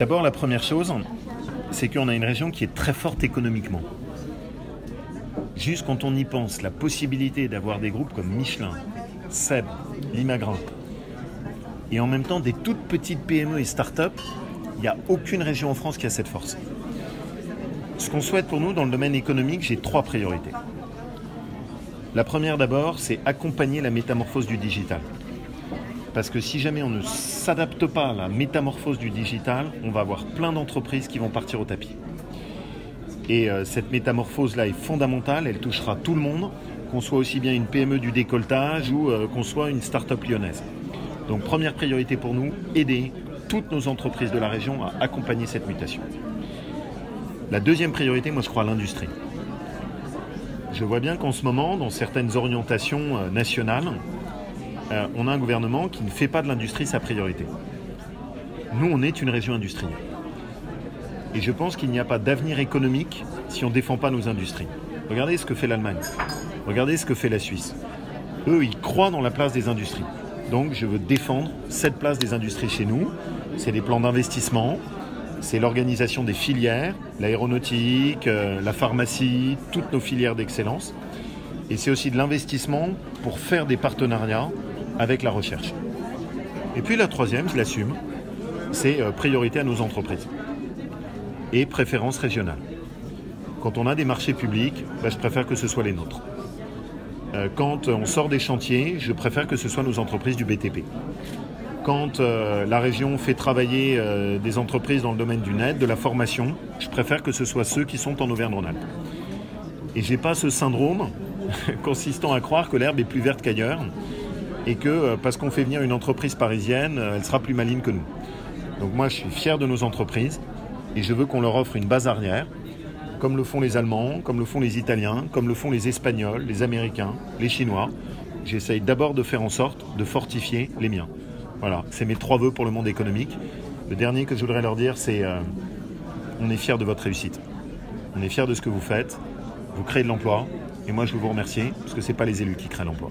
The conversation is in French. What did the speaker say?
D'abord, la première chose, c'est qu'on a une région qui est très forte économiquement. Juste quand on y pense, la possibilité d'avoir des groupes comme Michelin, Seb, Limagrain, et en même temps des toutes petites PME et start-up, il n'y a aucune région en France qui a cette force. Ce qu'on souhaite pour nous dans le domaine économique, j'ai 3 priorités. La première d'abord, c'est accompagner la métamorphose du digital. Parce que si jamais on ne s'adapte pas à la métamorphose du digital, on va avoir plein d'entreprises qui vont partir au tapis. Et cette métamorphose-là est fondamentale, elle touchera tout le monde, qu'on soit aussi bien une PME du décolletage ou qu'on soit une start-up lyonnaise. Donc première priorité pour nous, aider toutes nos entreprises de la région à accompagner cette mutation. La deuxième priorité, moi je crois à l'industrie. Je vois bien qu'en ce moment, dans certaines orientations nationales, on a un gouvernement qui ne fait pas de l'industrie sa priorité. Nous, on est une région industrielle. Et je pense qu'il n'y a pas d'avenir économique si on ne défend pas nos industries. Regardez ce que fait l'Allemagne. Regardez ce que fait la Suisse. Eux, ils croient dans la place des industries. Donc, je veux défendre cette place des industries chez nous. C'est des plans d'investissement, c'est l'organisation des filières, l'aéronautique, la pharmacie, toutes nos filières d'excellence. Et c'est aussi de l'investissement pour faire des partenariats avec la recherche. Et puis la troisième, je l'assume, c'est priorité à nos entreprises et préférence régionale. Quand on a des marchés publics, je préfère que ce soit les nôtres. Quand on sort des chantiers, je préfère que ce soit nos entreprises du BTP. Quand la région fait travailler des entreprises dans le domaine du net, de la formation, je préfère que ce soit ceux qui sont en Auvergne-Rhône-Alpes. Et je n'ai pas ce syndrome consistant à croire que l'herbe est plus verte qu'ailleurs et que parce qu'on fait venir une entreprise parisienne, elle sera plus maligne que nous. Donc moi, je suis fier de nos entreprises et je veux qu'on leur offre une base arrière, comme le font les Allemands, comme le font les Italiens, comme le font les Espagnols, les Américains, les Chinois. J'essaye d'abord de faire en sorte de fortifier les miens. Voilà, c'est mes 3 vœux pour le monde économique. Le dernier que je voudrais leur dire, c'est on est fiers de votre réussite. On est fiers de ce que vous faites. Vous créez de l'emploi. Et moi, je veux vous remercier, parce que ce n'est pas les élus qui créent l'emploi.